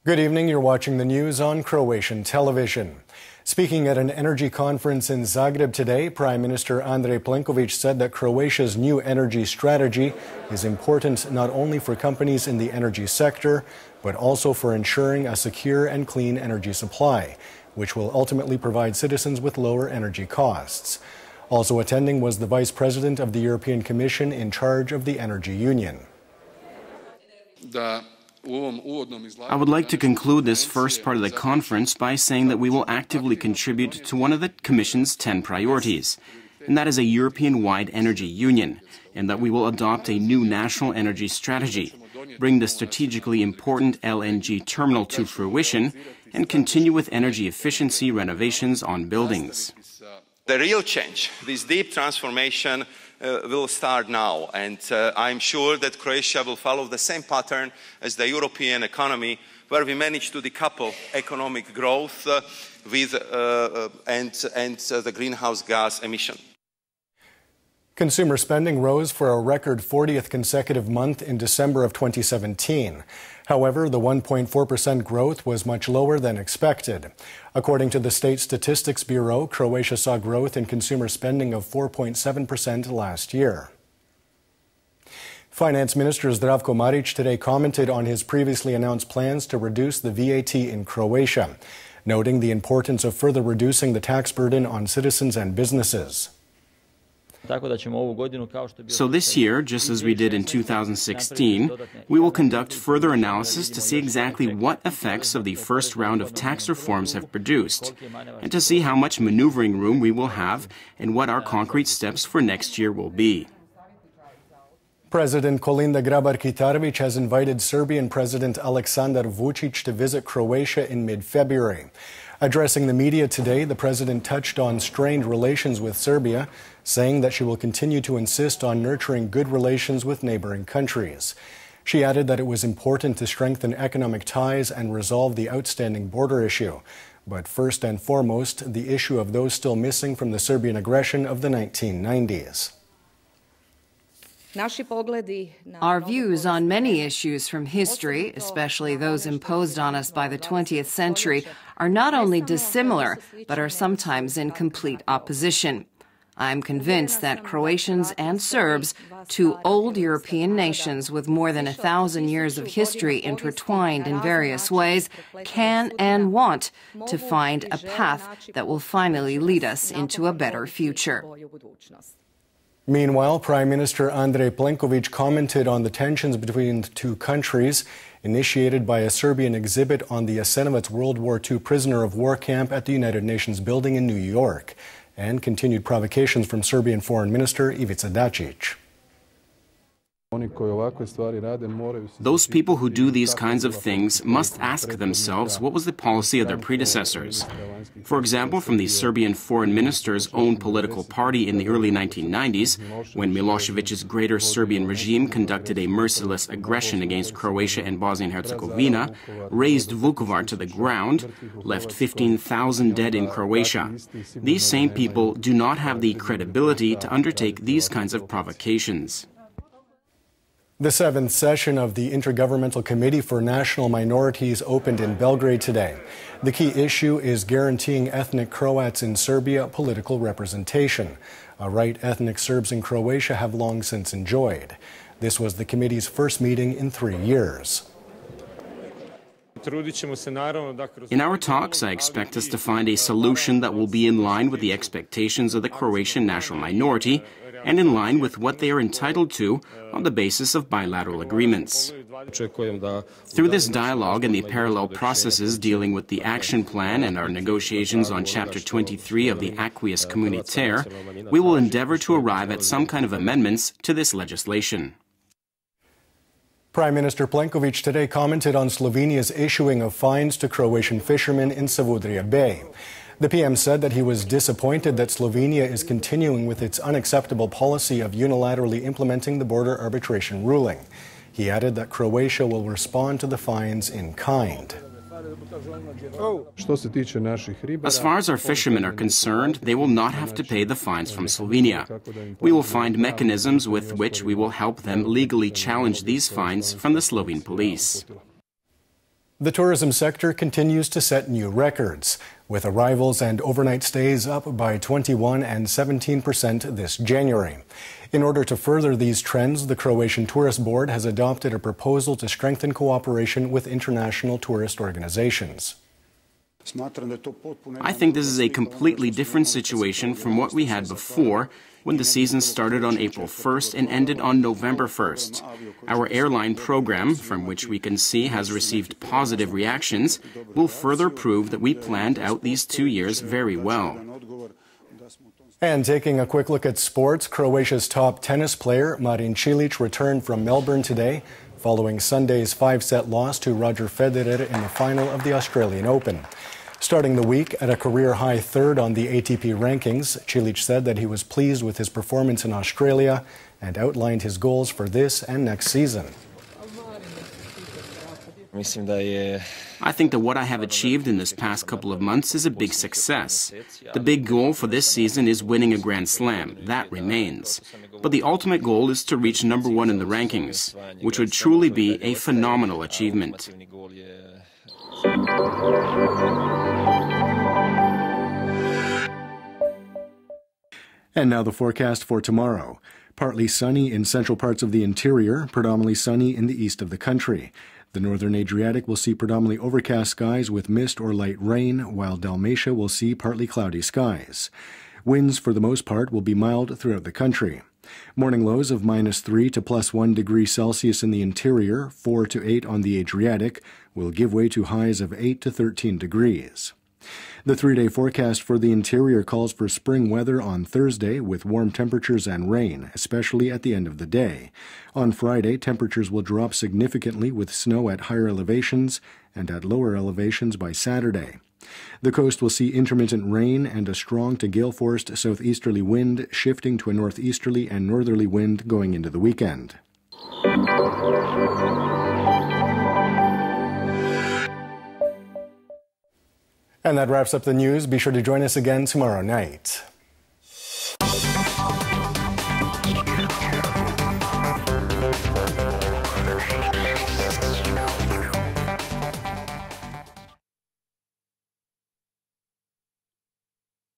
Good evening. You're watching the news on Croatian television. Speaking at an energy conference in Zagreb today, Prime Minister Andrej Plenković said that Croatia's new energy strategy is important not only for companies in the energy sector, but also for ensuring a secure and clean energy supply, which will ultimately provide citizens with lower energy costs. Also attending was the Vice President of the European Commission in charge of the Energy Union. I would like to conclude this first part of the conference by saying that we will actively contribute to one of the Commission's 10 priorities, and that is a European-wide energy union, and that we will adopt a new national energy strategy, bring the strategically important LNG terminal to fruition, and continue with energy efficiency renovations on buildings. The real change, this deep transformation, will start now, and I'm sure that Croatia will follow the same pattern as the European economy, where we manage to decouple economic growth with the greenhouse gas emission. Consumer spending rose for a record 40th consecutive month in December of 2017. However, the 1.4% growth was much lower than expected. According to the State Statistics Bureau, Croatia saw growth in consumer spending of 4.7% last year. Finance Minister Zdravko Marić today commented on his previously announced plans to reduce the VAT in Croatia, noting the importance of further reducing the tax burden on citizens and businesses. So this year, just as we did in 2016, we will conduct further analysis to see exactly what effects of the first round of tax reforms have produced, and to see how much maneuvering room we will have and what our concrete steps for next year will be. President Kolinda Grabar-Kitarović has invited Serbian President Aleksandar Vučić to visit Croatia in mid-February. Addressing the media today, the president touched on strained relations with Serbia, saying that she will continue to insist on nurturing good relations with neighboring countries. She added that it was important to strengthen economic ties and resolve the outstanding border issue, but first and foremost, the issue of those still missing from the Serbian aggression of the 1990s. Our views on many issues from history, especially those imposed on us by the 20th century, are not only dissimilar, but are sometimes in complete opposition. I am convinced that Croatians and Serbs, two old European nations with more than 1,000 years of history intertwined in various ways, can and want to find a path that will finally lead us into a better future. Meanwhile, Prime Minister Andrej Plenković commented on the tensions between the two countries initiated by a Serbian exhibit on the Jasenovac World War II prisoner of war camp at the United Nations building in New York, and continued provocations from Serbian Foreign Minister Ivica Dačić. Those people who do these kinds of things must ask themselves what was the policy of their predecessors. For example, from the Serbian foreign minister's own political party in the early 1990s, when Milosevic's Greater Serbian regime conducted a merciless aggression against Croatia and Bosnia and Herzegovina, razed Vukovar to the ground, left 15,000 dead in Croatia. These same people do not have the credibility to undertake these kinds of provocations. The 7th session of the Intergovernmental Committee for National Minorities opened in Belgrade today. The key issue is guaranteeing ethnic Croats in Serbia political representation, a right ethnic Serbs in Croatia have long since enjoyed. This was the committee's first meeting in 3 years. In our talks, I expect us to find a solution that will be in line with the expectations of the Croatian national minority and in line with what they are entitled to on the basis of bilateral agreements. Through this dialogue and the parallel processes dealing with the action plan and our negotiations on Chapter 23 of the Acquis Communautaire, we will endeavor to arrive at some kind of amendments to this legislation. Prime Minister Plenković today commented on Slovenia's issuing of fines to Croatian fishermen in Savudrija Bay. The PM said that he was disappointed that Slovenia is continuing with its unacceptable policy of unilaterally implementing the border arbitration ruling. He added that Croatia will respond to the fines in kind. As far as our fishermen are concerned, they will not have to pay the fines from Slovenia. We will find mechanisms with which we will help them legally challenge these fines from the Slovene police. The tourism sector continues to set new records, with arrivals and overnight stays up by 21% and 17% this January. In order to further these trends, the Croatian Tourist Board has adopted a proposal to strengthen cooperation with international tourist organizations. I think this is a completely different situation from what we had before, when the season started on April 1st and ended on November 1st. Our airline program, from which we can see has received positive reactions, will further prove that we planned out these 2 years very well. And taking a quick look at sports, Croatia's top tennis player, Marin Cilic, returned from Melbourne today, following Sunday's 5-set loss to Roger Federer in the final of the Australian Open. Starting the week at a career-high third on the ATP rankings, Cilic said that he was pleased with his performance in Australia and outlined his goals for this and next season. I think that what I have achieved in this past couple of months is a big success. The big goal for this season is winning a Grand Slam. That remains. But the ultimate goal is to reach #1 in the rankings, which would truly be a phenomenal achievement. And now the forecast for tomorrow. Partly sunny in central parts of the interior, predominantly sunny in the east of the country. The northern Adriatic will see predominantly overcast skies with mist or light rain, while Dalmatia will see partly cloudy skies. Winds, for the most part, will be mild throughout the country. Morning lows of -3 to +1 degrees Celsius in the interior, 4 to 8 on the Adriatic, will give way to highs of 8 to 13 degrees. The 3-day forecast for the interior calls for spring weather on Thursday with warm temperatures and rain, especially at the end of the day. On Friday, temperatures will drop significantly with snow at higher elevations and at lower elevations by Saturday. The coast will see intermittent rain and a strong to gale-force southeasterly wind shifting to a northeasterly and northerly wind going into the weekend. And that wraps up the news. Be sure to join us again tomorrow night.